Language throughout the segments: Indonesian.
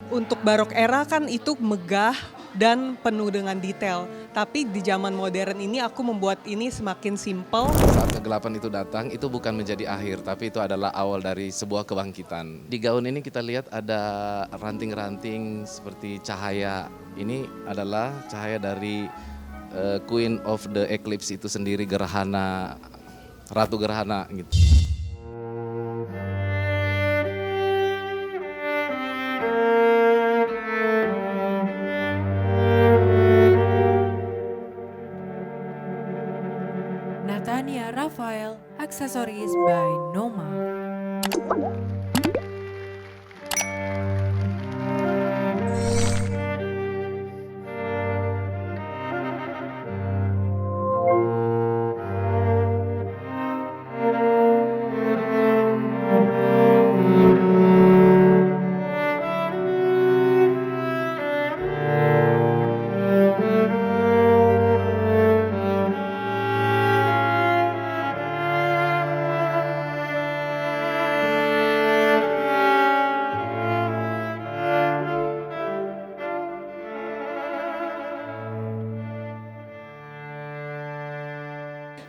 Untuk barok era kan itu megah dan penuh dengan detail. Tapi di zaman modern ini aku membuat ini semakin simpel. Saat kegelapan itu datang, itu bukan menjadi akhir, tapi itu adalah awal dari sebuah kebangkitan. Di gaun ini kita lihat ada ranting-ranting seperti cahaya. Ini adalah cahaya dari Queen of the Eclipse itu sendiri, gerhana, Ratu Gerhana gitu. Natania Raphael, Accessories by Noma.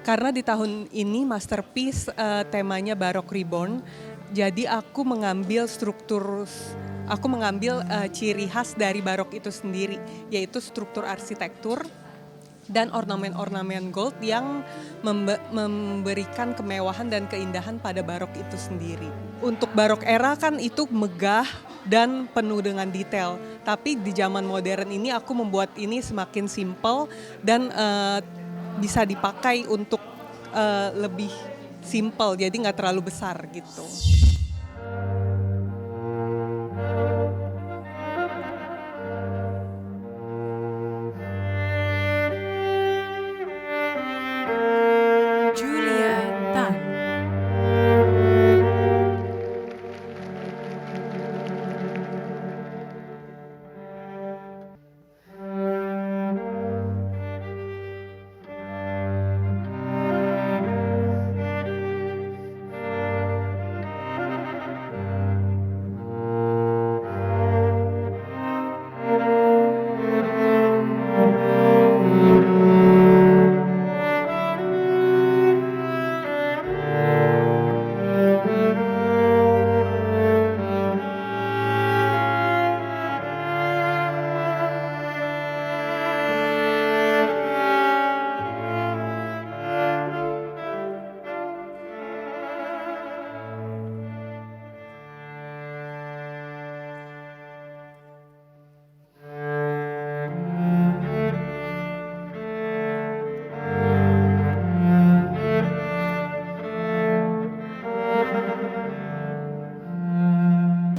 Karena di tahun ini Masterpiece temanya Baroque Reborn, jadi aku mengambil ciri khas dari barok itu sendiri, yaitu struktur arsitektur dan ornamen-ornamen gold yang memberikan kemewahan dan keindahan pada barok itu sendiri. Untuk barok era kan itu megah dan penuh dengan detail, tapi di zaman modern ini aku membuat ini semakin simpel dan bisa dipakai untuk lebih simple, jadi nggak terlalu besar gitu. Julia Tan.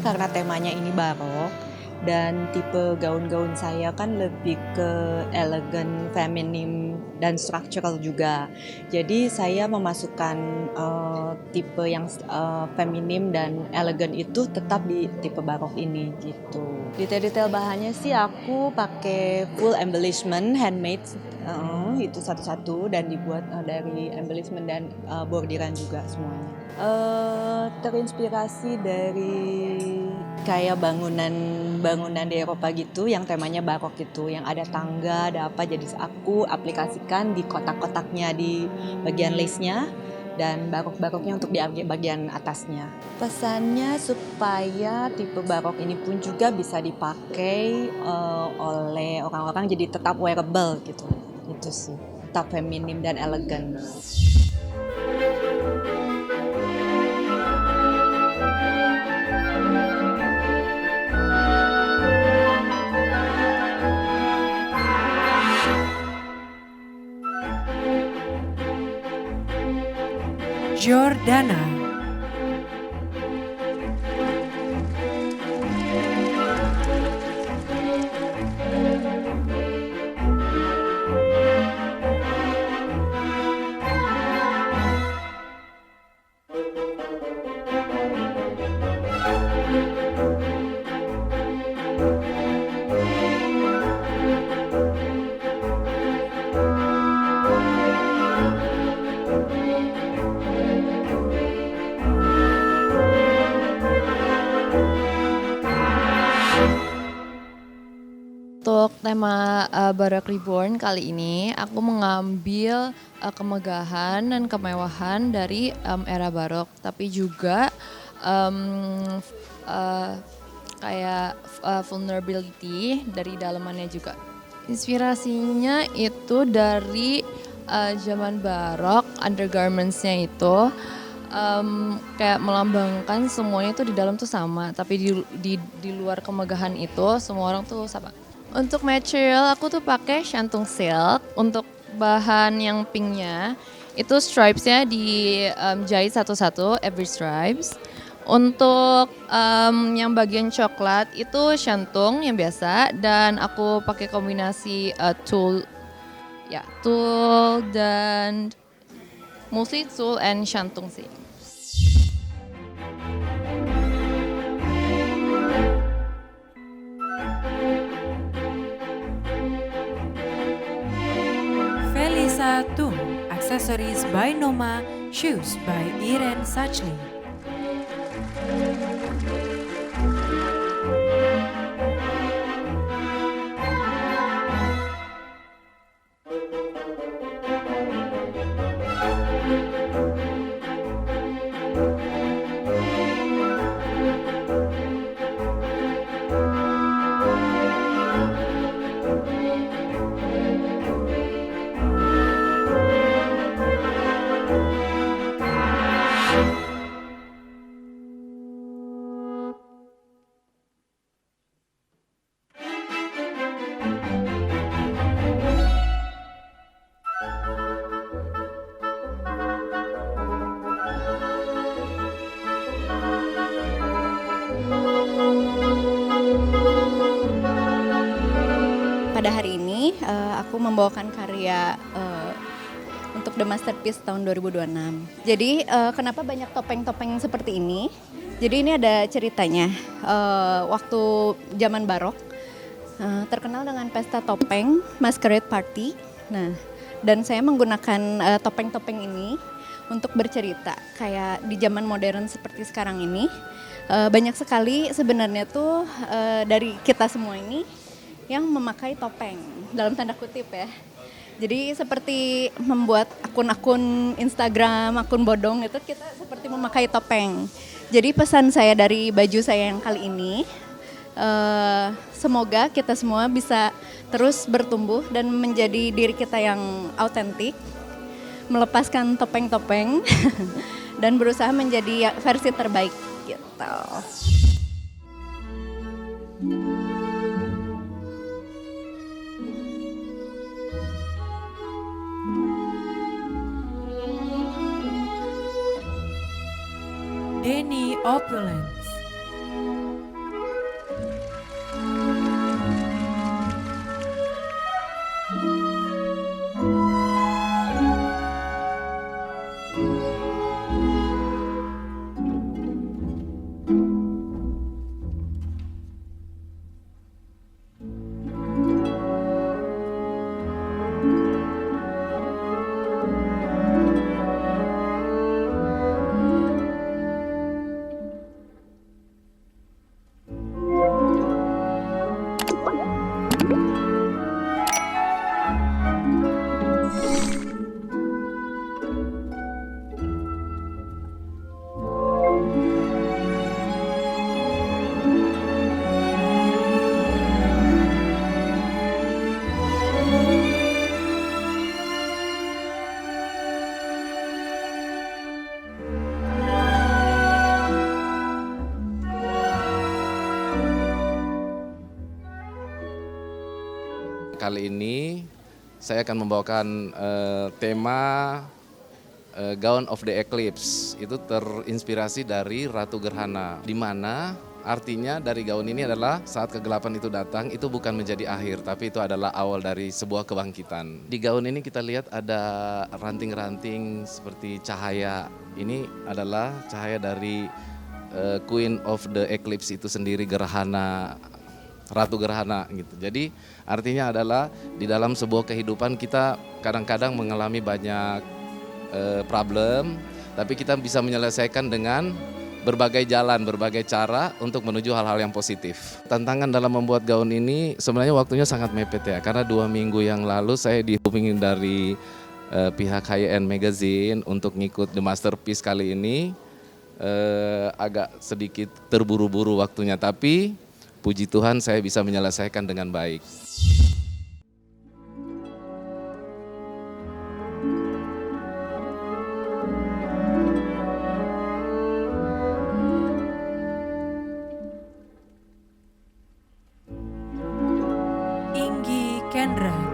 Karena temanya ini barok dan tipe gaun-gaun saya kan lebih ke elegan, feminim, dan structural juga. Jadi saya memasukkan tipe yang feminim dan elegan itu tetap di tipe barok ini gitu. Detail-detail bahannya sih aku pakai full embellishment, handmade, itu satu-satu dan dibuat dari embellishment dan bordiran juga semuanya. Terinspirasi dari kayak bangunan di Eropa gitu yang temanya barok gitu, yang ada tangga, ada apa, jadi aku aplikasikan di kotak-kotaknya di bagian lace-nya dan barok-baroknya untuk di bagian atasnya. Pesannya supaya tipe barok ini pun juga bisa dipakai oleh orang-orang jadi tetap wearable gitu. Itu sih, tetap feminim dan elegan. Jordana. Untuk tema Baroque Reborn kali ini, aku mengambil kemegahan dan kemewahan dari era barok, tapi juga kayak vulnerability dari dalamannya juga. Inspirasinya itu dari zaman barok, undergarmentsnya itu kayak melambangkan semuanya itu di dalam tuh sama, tapi di luar kemegahan itu semua orang tuh sama. Untuk material aku tuh pakai shantung silk. Untuk bahan yang pinknya itu stripesnya dijahit satu-satu every stripes. Untuk yang bagian coklat itu shantung yang biasa dan aku pakai kombinasi tulle dan mostly tulle and shantung sih. Felisa Tung, Accessories by Noma, Shoes by Irene Sachli. Pada hari ini aku membawakan karya untuk The Masterpiece tahun 2026. Jadi kenapa banyak topeng-topeng seperti ini? Jadi ini ada ceritanya. Waktu zaman barok terkenal dengan pesta topeng, masquerade party. Nah, dan saya menggunakan topeng-topeng ini untuk bercerita. Kayak di zaman modern seperti sekarang ini, banyak sekali sebenarnya tuh dari kita semua ini yang memakai topeng, dalam tanda kutip ya. Jadi seperti membuat akun-akun Instagram, akun bodong itu kita seperti memakai topeng. Jadi pesan saya dari baju saya yang kali ini, semoga kita semua bisa terus bertumbuh dan menjadi diri kita yang autentik, melepaskan topeng-topeng dan berusaha menjadi versi terbaik gitu. Denny Opulence. Kali ini saya akan membawakan tema Gown of the Eclipse. Itu terinspirasi dari Ratu Gerhana, di mana artinya dari gaun ini adalah saat kegelapan itu datang, itu bukan menjadi akhir, tapi itu adalah awal dari sebuah kebangkitan. Di gaun ini kita lihat ada ranting-ranting seperti cahaya. Ini adalah cahaya dari Queen of the Eclipse itu sendiri, Gerhana, Ratu Gerhana gitu. Jadi artinya adalah di dalam sebuah kehidupan kita kadang-kadang mengalami banyak problem, tapi kita bisa menyelesaikan dengan berbagai jalan, berbagai cara untuk menuju hal-hal yang positif. Tantangan dalam membuat gaun ini sebenarnya waktunya sangat mepet ya, karena 2 minggu yang lalu saya dihubungin dari pihak High End Magazine untuk ngikut The Masterpiece kali ini. Agak sedikit terburu-buru waktunya, tapi puji Tuhan saya bisa menyelesaikan dengan baik. Inggi Kendra.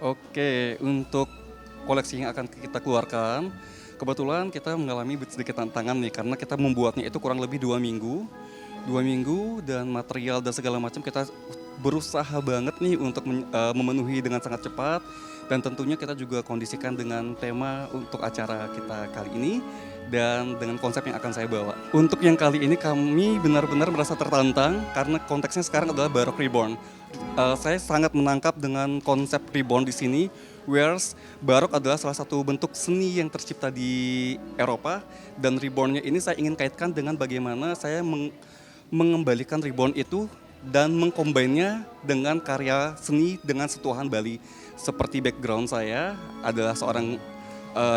Oke, untuk koleksi yang akan kita keluarkan, kebetulan kita mengalami sedikit tantangan nih, karena kita membuatnya itu kurang lebih 2 minggu. 2 minggu dan material dan segala macam kita berusaha banget nih untuk memenuhi dengan sangat cepat. Dan tentunya kita juga kondisikan dengan tema untuk acara kita kali ini dan dengan konsep yang akan saya bawa. Untuk yang kali ini kami benar-benar merasa tertantang karena konteksnya sekarang adalah Baroque Reborn. Saya sangat menangkap dengan konsep reborn di sini, whereas Baroque adalah salah satu bentuk seni yang tercipta di Eropa, dan rebornnya ini saya ingin kaitkan dengan bagaimana saya mengembalikan reborn itu dan mengkombinnya dengan karya seni dengan sentuhan Bali. Seperti background saya adalah seorang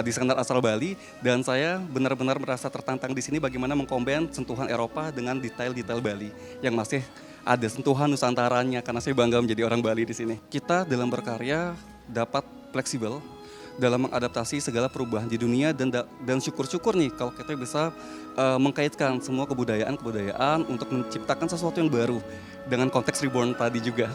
desainer asal Bali, dan saya benar-benar merasa tertantang di sini bagaimana mengkombin sentuhan Eropa dengan detail-detail Bali yang masih ada sentuhan Nusantaranya, karena saya bangga menjadi orang Bali di sini. Kita dalam berkarya dapat fleksibel dalam mengadaptasi segala perubahan di dunia, dan syukur-syukur nih kalau kita bisa mengkaitkan semua kebudayaan untuk menciptakan sesuatu yang baru dengan konteks reborn tadi juga.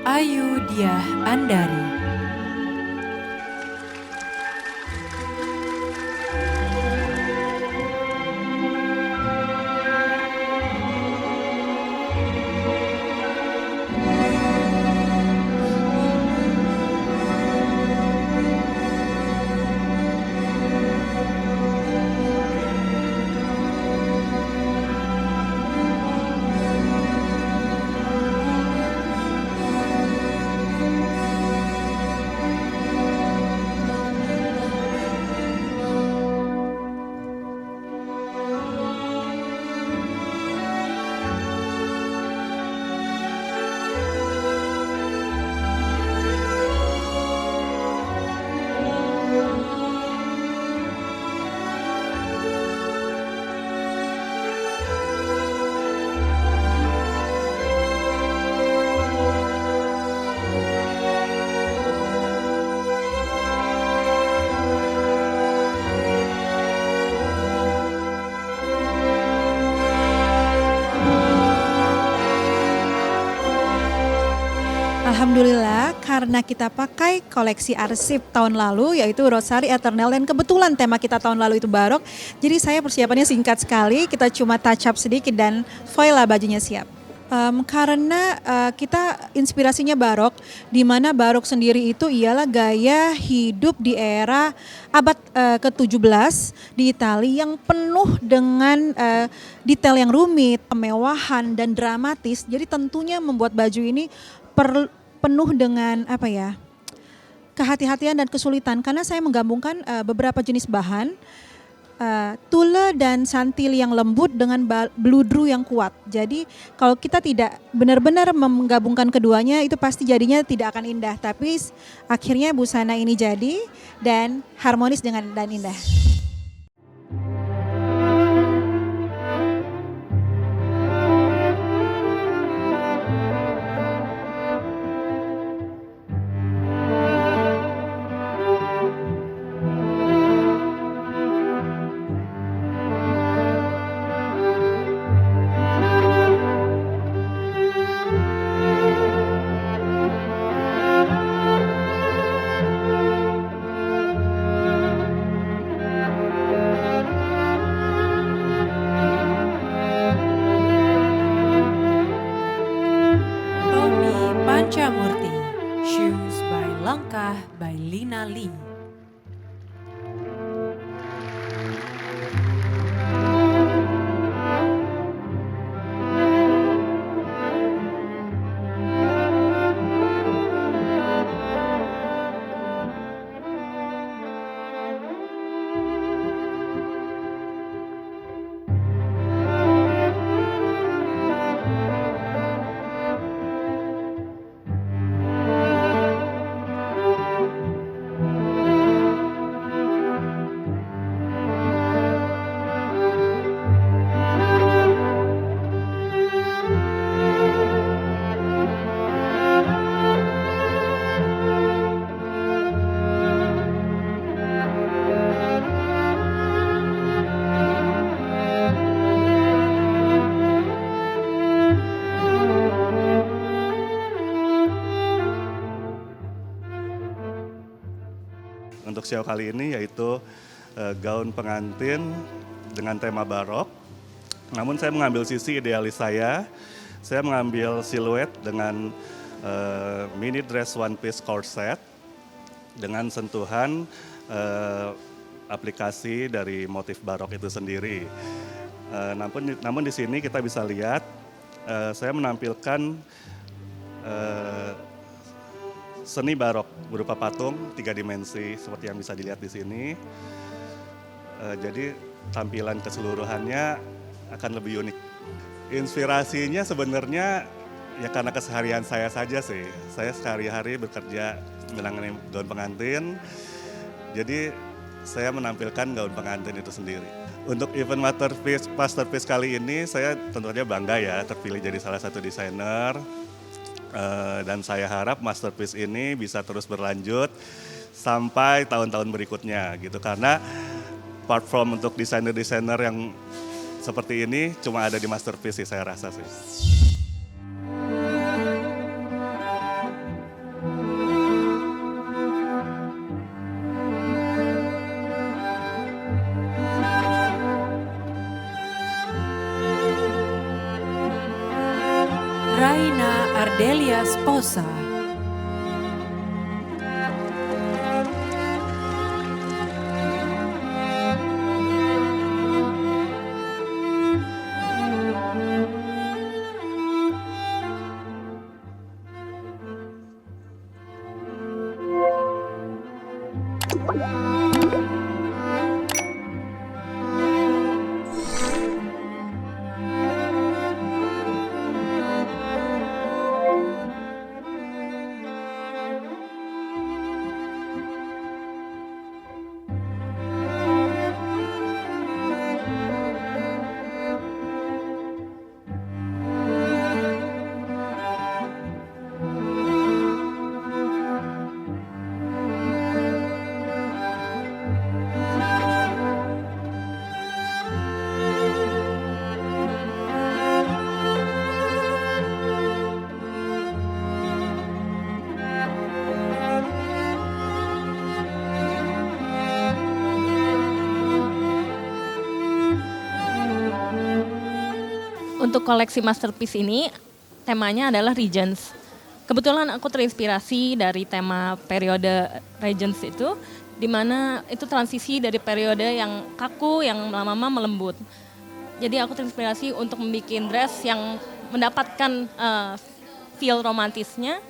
Ayu Diah Andari. Alhamdulillah, karena kita pakai koleksi arsip tahun lalu yaitu Rosari Eternal, dan kebetulan tema kita tahun lalu itu barok. Jadi saya persiapannya singkat sekali, kita cuma touch up sedikit dan voila bajunya siap. Karena kita inspirasinya barok, di mana barok sendiri itu ialah gaya hidup di era abad ke-17 di Italia yang penuh dengan detail yang rumit, kemewahan dan dramatis. Jadi tentunya membuat baju ini penuh dengan kehati-hatian dan kesulitan, karena saya menggabungkan beberapa jenis bahan, tule dan santil yang lembut dengan bludru yang kuat. Jadi kalau kita tidak benar-benar menggabungkan keduanya itu pasti jadinya tidak akan indah, tapi akhirnya busana ini jadi dan harmonis dan indah. Shoes by Langkah by Lina Lee. Untuk show kali ini yaitu gaun pengantin dengan tema barok. Namun saya mengambil sisi idealis saya mengambil siluet dengan mini dress one piece corset dengan sentuhan aplikasi dari motif barok itu sendiri. Namun di sini kita bisa lihat saya menampilkan seni barok berupa patung 3 dimensi seperti yang bisa dilihat di sini. Jadi tampilan keseluruhannya akan lebih unik. Inspirasinya sebenarnya ya karena keseharian saya saja sih. Saya sehari-hari bekerja menangani gaun pengantin. Jadi saya menampilkan gaun pengantin itu sendiri. Untuk event Masterpiece kali ini saya tentunya bangga ya terpilih jadi salah satu desainer. Dan saya harap Masterpiece ini bisa terus berlanjut sampai tahun-tahun berikutnya gitu, karena platform untuk desainer-desainer yang seperti ini cuma ada di Masterpiece sih saya rasa sih. Raina Ardelia Sposa. Untuk koleksi Masterpiece ini temanya adalah Regents. Kebetulan aku terinspirasi dari tema periode Regents itu, di mana itu transisi dari periode yang kaku, yang lama-lama melembut. Jadi aku terinspirasi untuk membuat dress yang mendapatkan feel romantisnya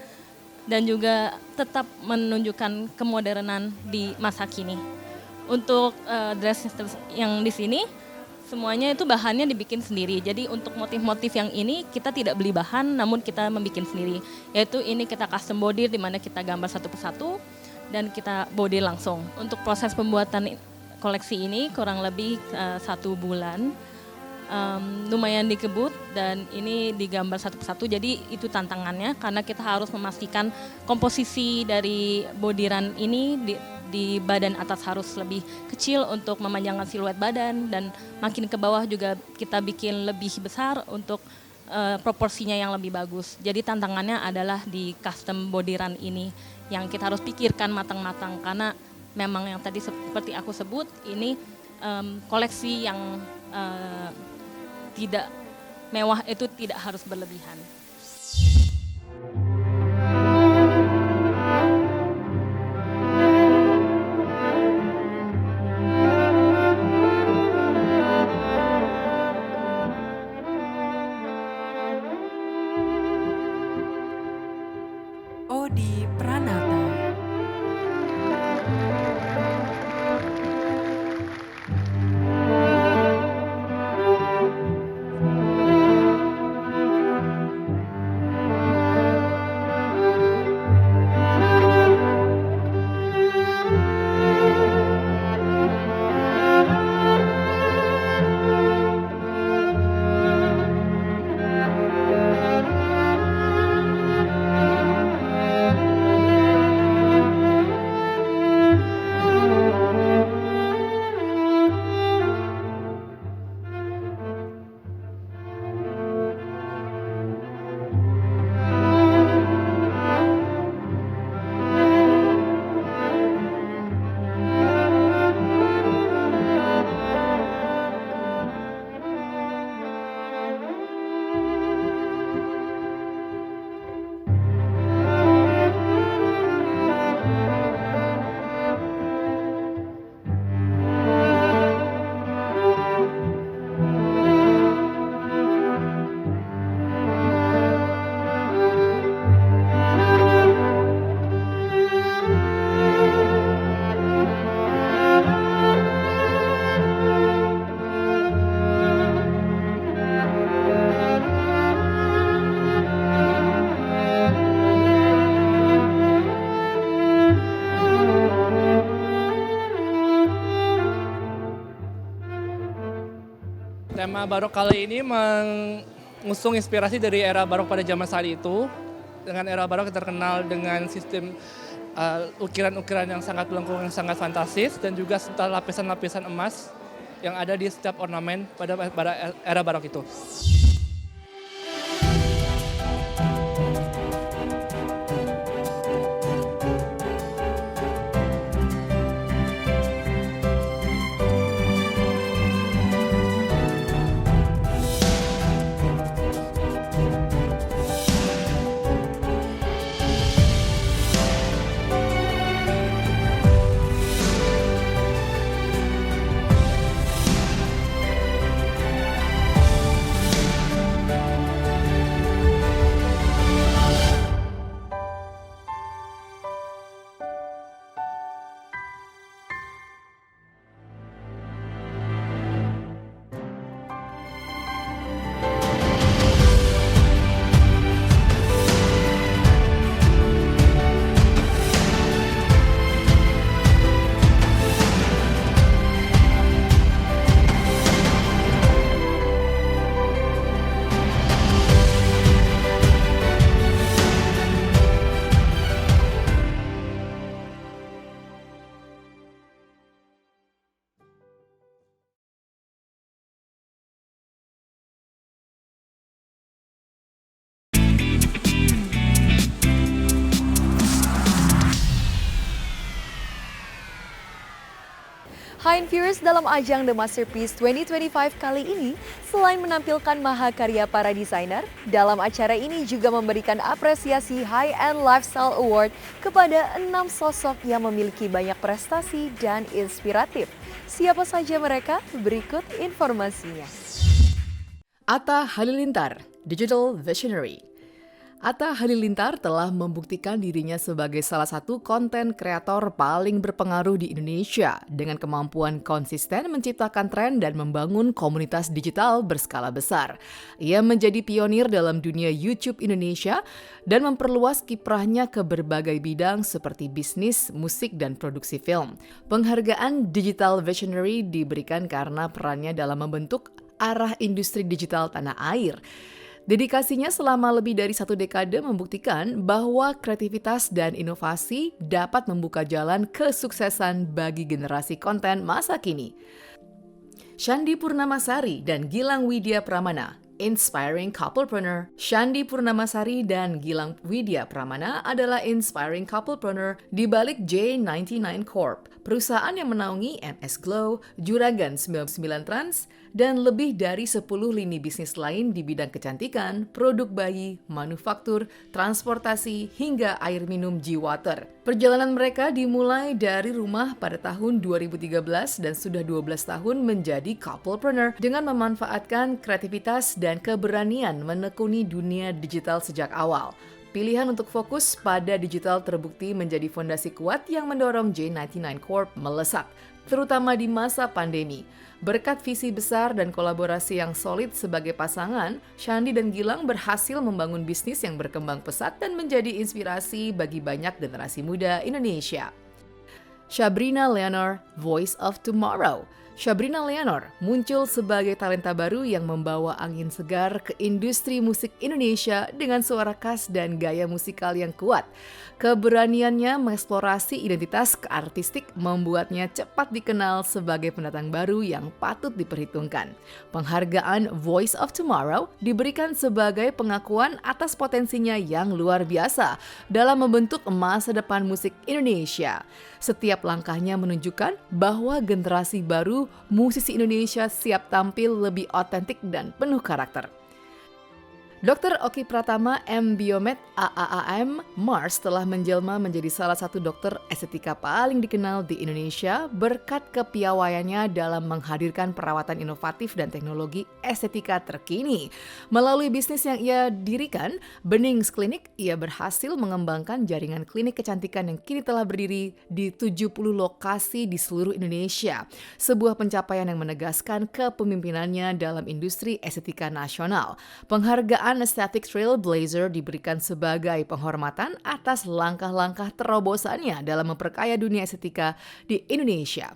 dan juga tetap menunjukkan kemodernan di masa kini. Untuk dress yang di sini semuanya itu bahannya dibikin sendiri. Jadi untuk motif-motif yang ini kita tidak beli bahan, namun kita membuat sendiri. Yaitu ini kita custom body di mana kita gambar satu persatu dan kita body langsung. Untuk proses pembuatan koleksi ini kurang lebih 1 bulan. Lumayan dikebut dan ini digambar satu persatu, jadi itu tantangannya karena kita harus memastikan komposisi dari bodiran ini di badan atas harus lebih kecil untuk memanjangkan siluet badan, dan makin ke bawah juga kita bikin lebih besar untuk proporsinya yang lebih bagus. Jadi tantangannya adalah di custom bodiran ini yang kita harus pikirkan matang-matang karena memang yang tadi seperti aku sebut ini koleksi yang tidak mewah, itu tidak harus berlebihan. Tema barok kali ini mengusung inspirasi dari era barok pada zaman saat itu. Dengan era barok terkenal dengan sistem ukiran-ukiran yang sangat melengkung, yang sangat fantastis, dan juga serta lapisan-lapisan emas yang ada di setiap ornamen pada era barok itu. Hai viewers, dalam ajang The Masterpiece 2025 kali ini, selain menampilkan mahakarya para desainer, dalam acara ini juga memberikan apresiasi High End Lifestyle Award kepada 6 sosok yang memiliki banyak prestasi dan inspiratif. Siapa saja mereka? Berikut informasinya. Atta Halilintar, Digital Visionary. Atta Halilintar telah membuktikan dirinya sebagai salah satu konten kreator paling berpengaruh di Indonesia dengan kemampuan konsisten menciptakan tren dan membangun komunitas digital berskala besar. Ia menjadi pionir dalam dunia YouTube Indonesia dan memperluas kiprahnya ke berbagai bidang seperti bisnis, musik, dan produksi film. Penghargaan Digital Visionary diberikan karena perannya dalam membentuk arah industri digital tanah air. Dedikasinya selama lebih dari 1 dekade membuktikan bahwa kreativitas dan inovasi dapat membuka jalan kesuksesan bagi generasi konten masa kini. Shandi Purnamasari dan Gilang Widya Pramana, Inspiring Couplepreneur. Shandi Purnamasari dan Gilang Widya Pramana adalah Inspiring Couplepreneur di balik J99 Corp, perusahaan yang menaungi MS Glow, Juragan 99 Trans, dan lebih dari 10 lini bisnis lain di bidang kecantikan, produk bayi, manufaktur, transportasi, hingga air minum G-Water. Perjalanan mereka dimulai dari rumah pada tahun 2013 dan sudah 12 tahun menjadi couplepreneur dengan memanfaatkan kreativitas dan keberanian menekuni dunia digital sejak awal. Pilihan untuk fokus pada digital terbukti menjadi fondasi kuat yang mendorong J99 Corp melesat, terutama di masa pandemi. Berkat visi besar dan kolaborasi yang solid sebagai pasangan, Shandi dan Gilang berhasil membangun bisnis yang berkembang pesat dan menjadi inspirasi bagi banyak generasi muda Indonesia. Sabrina Leonor, Voice of Tomorrow. Sabrina Leonor muncul sebagai talenta baru yang membawa angin segar ke industri musik Indonesia dengan suara khas dan gaya musikal yang kuat. Keberaniannya mengeksplorasi identitas keartistik membuatnya cepat dikenal sebagai pendatang baru yang patut diperhitungkan. Penghargaan Voice of Tomorrow diberikan sebagai pengakuan atas potensinya yang luar biasa dalam membentuk masa depan musik Indonesia. Setiap langkahnya menunjukkan bahwa generasi baru musisi Indonesia siap tampil lebih otentik dan penuh karakter. Dr. Oki Pratama M. Biomed AAAM Mars telah menjelma menjadi salah satu dokter estetika paling dikenal di Indonesia berkat kepiawaiannya dalam menghadirkan perawatan inovatif dan teknologi estetika terkini. Melalui bisnis yang ia dirikan, Benings Clinic, ia berhasil mengembangkan jaringan klinik kecantikan yang kini telah berdiri di 70 lokasi di seluruh Indonesia. Sebuah pencapaian yang menegaskan kepemimpinannya dalam industri estetika nasional. Penghargaan Aesthetic Trailblazer diberikan sebagai penghormatan atas langkah-langkah terobosannya dalam memperkaya dunia estetika di Indonesia.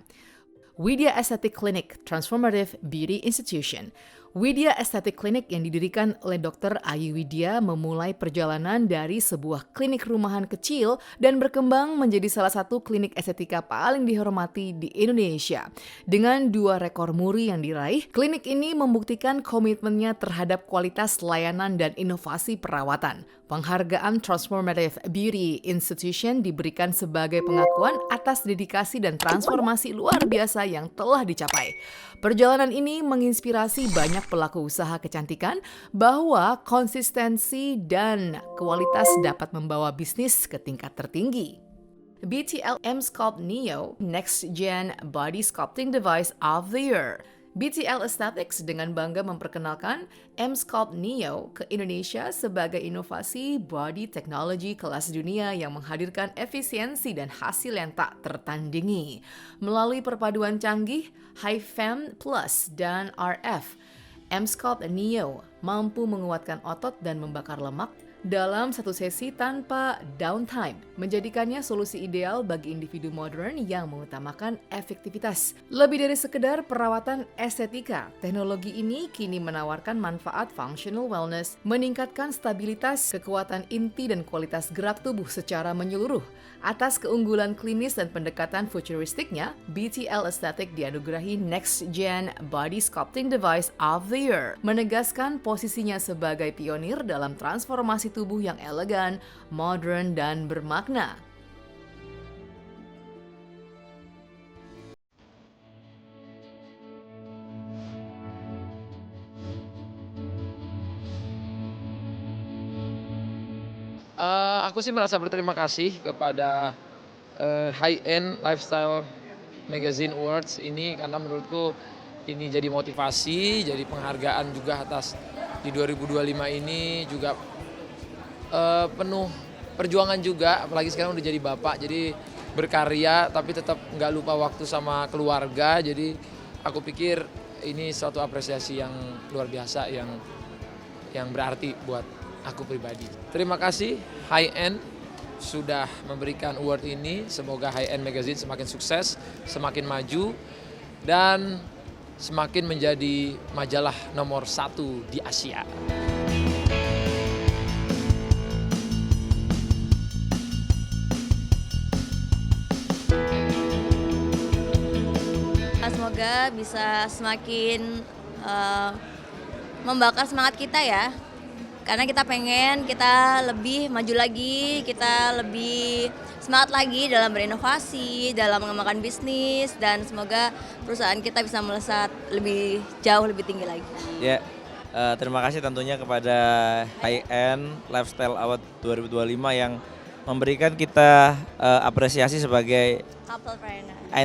Widya Aesthetic Clinic Transformative Beauty Institution. Widya Aesthetic Clinic yang didirikan oleh Dr. Ayu Widya memulai perjalanan dari sebuah klinik rumahan kecil dan berkembang menjadi salah satu klinik estetika paling dihormati di Indonesia. Dengan 2 rekor muri yang diraih, klinik ini membuktikan komitmennya terhadap kualitas layanan dan inovasi perawatan. Penghargaan Transformative Beauty Institution diberikan sebagai pengakuan atas dedikasi dan transformasi luar biasa yang telah dicapai. Perjalanan ini menginspirasi banyak pelaku usaha kecantikan bahwa konsistensi dan kualitas dapat membawa bisnis ke tingkat tertinggi. BTL M-Sculpt Neo Next Gen Body Sculpting Device of the Year. BTL Aesthetics dengan bangga memperkenalkan M-Sculpt Neo ke Indonesia sebagai inovasi body technology kelas dunia yang menghadirkan efisiensi dan hasil yang tak tertandingi. Melalui perpaduan canggih, HiFem Plus dan RF, M-Sculpt Neo mampu menguatkan otot dan membakar lemak dalam satu sesi tanpa downtime, menjadikannya solusi ideal bagi individu modern yang mengutamakan efektivitas. Lebih dari sekedar perawatan estetika, teknologi ini kini menawarkan manfaat functional wellness, meningkatkan stabilitas, kekuatan inti dan kualitas gerak tubuh secara menyeluruh. Atas keunggulan klinis dan pendekatan futuristiknya, BTL Aesthetic dianugerahi Next Gen Body Sculpting Device of the Year, menegaskan posisinya sebagai pionir dalam transformasi tubuh yang elegan, modern, dan bermakna. Aku sih merasa berterima kasih kepada High End Lifestyle Magazine Awards ini karena menurutku ini jadi motivasi, jadi penghargaan juga atas di 2025 ini juga penuh perjuangan juga, apalagi sekarang udah jadi bapak, jadi berkarya tapi tetap nggak lupa waktu sama keluarga. Jadi aku pikir ini suatu apresiasi yang luar biasa yang berarti buat aku pribadi. Terima kasih High End sudah memberikan award ini. Semoga High End Magazine semakin sukses, semakin maju, dan semakin menjadi majalah nomor 1 di Asia. Semoga bisa semakin membakar semangat kita ya. Karena kita pengen kita lebih maju lagi, kita lebih semangat lagi dalam berinovasi, dalam mengembangkan bisnis, dan semoga perusahaan kita bisa melesat lebih jauh, lebih tinggi lagi. Ya, terima kasih tentunya kepada High End Lifestyle Award 2025 yang memberikan kita apresiasi sebagai Couplepreneur.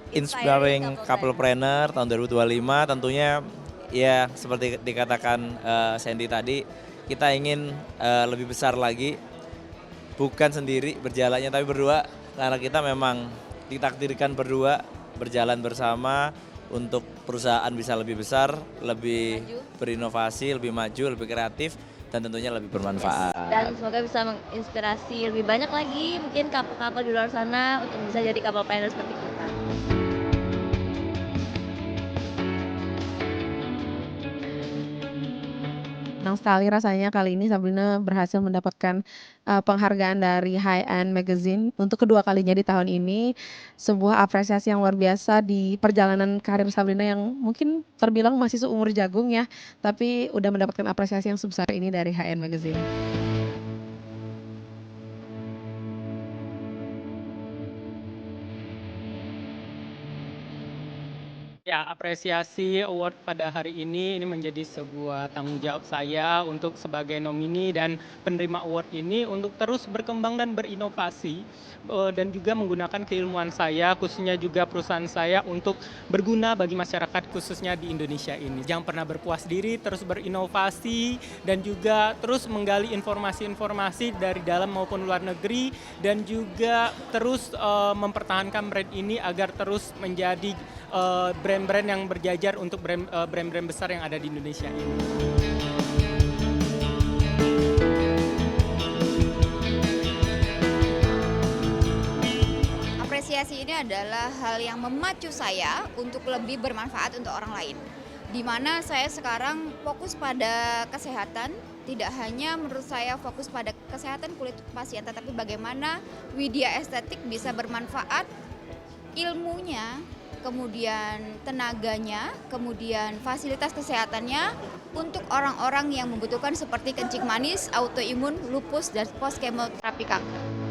Inspiring Couplepreneur tahun 2025. Tentunya ya seperti dikatakan Sandy tadi, kita ingin lebih besar lagi, bukan sendiri berjalannya tapi berdua, karena kita memang ditakdirkan berdua berjalan bersama untuk perusahaan bisa lebih besar, lebih berinovasi, lebih maju, lebih kreatif, dan tentunya lebih bermanfaat. Dan semoga bisa menginspirasi lebih banyak lagi mungkin couple-couple di luar sana untuk bisa jadi couplepreneur seperti kita. Senang sekali rasanya kali ini Sabrina berhasil mendapatkan penghargaan dari High End Magazine untuk kedua kalinya di tahun ini. Sebuah apresiasi yang luar biasa di perjalanan karir Sabrina yang mungkin terbilang masih seumur jagung ya, tapi udah mendapatkan apresiasi yang sebesar ini dari High End Magazine. Ya, apresiasi award pada hari ini menjadi sebuah tanggung jawab saya untuk sebagai nomini dan penerima award ini untuk terus berkembang dan berinovasi dan juga menggunakan keilmuan saya, khususnya juga perusahaan saya untuk berguna bagi masyarakat khususnya di Indonesia ini. Jangan pernah berpuas diri, terus berinovasi dan juga terus menggali informasi-informasi dari dalam maupun luar negeri, dan juga terus mempertahankan brand ini agar terus menjadi brand-brand yang berjajar untuk brand-brand besar yang ada di Indonesia ini. apresiasi ini adalah hal yang memacu saya untuk lebih bermanfaat untuk orang lain. Di mana saya sekarang fokus pada kesehatan, tidak hanya menurut saya fokus pada kesehatan kulit pasien, tetapi bagaimana Widya Estetik bisa bermanfaat ilmunya, kemudian tenaganya, kemudian fasilitas kesehatannya untuk orang-orang yang membutuhkan seperti kencing manis, autoimun, lupus, dan post kemoterapi kanker.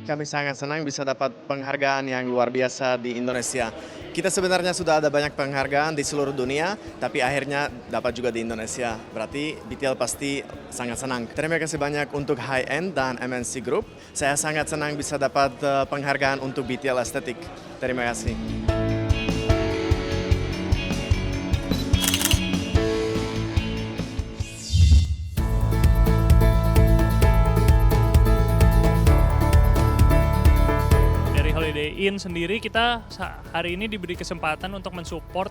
Kami sangat senang bisa dapat penghargaan yang luar biasa di Indonesia. Kita sebenarnya sudah ada banyak penghargaan di seluruh dunia, tapi akhirnya dapat juga di Indonesia. Berarti BTL pasti sangat senang. Terima kasih banyak untuk High End dan MNC Group. Saya sangat senang bisa dapat penghargaan untuk BTL Estetik. Terima kasih. Holiday Inn sendiri kita hari ini diberi kesempatan untuk mensupport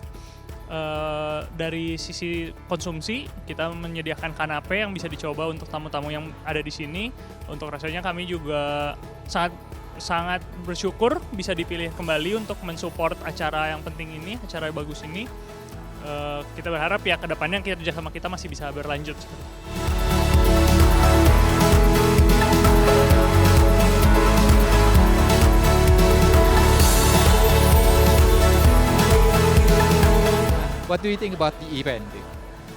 dari sisi konsumsi. Kita menyediakan kanape yang bisa dicoba untuk tamu-tamu yang ada di sini. Untuk rasanya kami juga sangat bersyukur bisa dipilih kembali untuk mensupport acara yang penting ini, acara yang bagus ini. Kita berharap ya kedepannya kerjasama kita masih bisa berlanjut. What do you think about the event?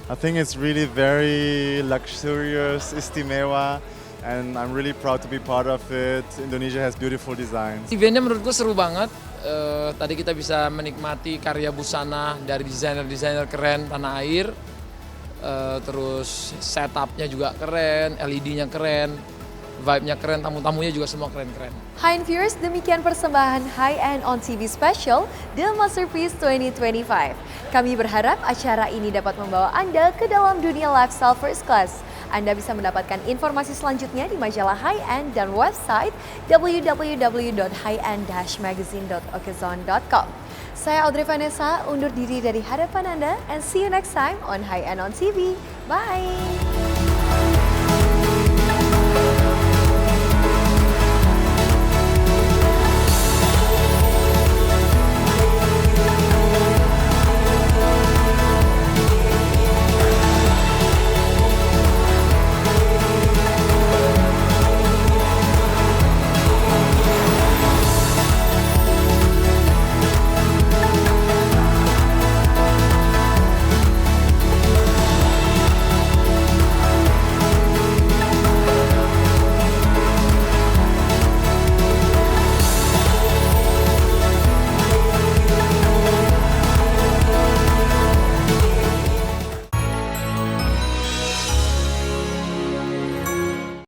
I think it's really very luxurious, istimewa, and I'm really proud to be part of it. Indonesia has beautiful designs. Eventnya menurutku seru banget. Tadi kita bisa menikmati karya busana dari desainer-desainer keren tanah air. Terus setupnya juga keren, LED-nya keren, vibe-nya keren, tamu-tamunya juga semua keren-keren. Hi viewers, demikian persembahan High End on TV Special The Masterpiece 2025. Kami berharap acara ini dapat membawa Anda ke dalam dunia lifestyle first class. Anda bisa mendapatkan informasi selanjutnya di majalah High End dan website www.highendand-magazine.okezon.com. Saya Audrey Vanessa, undur diri dari hadapan Anda and see you next time on High End on TV. Bye!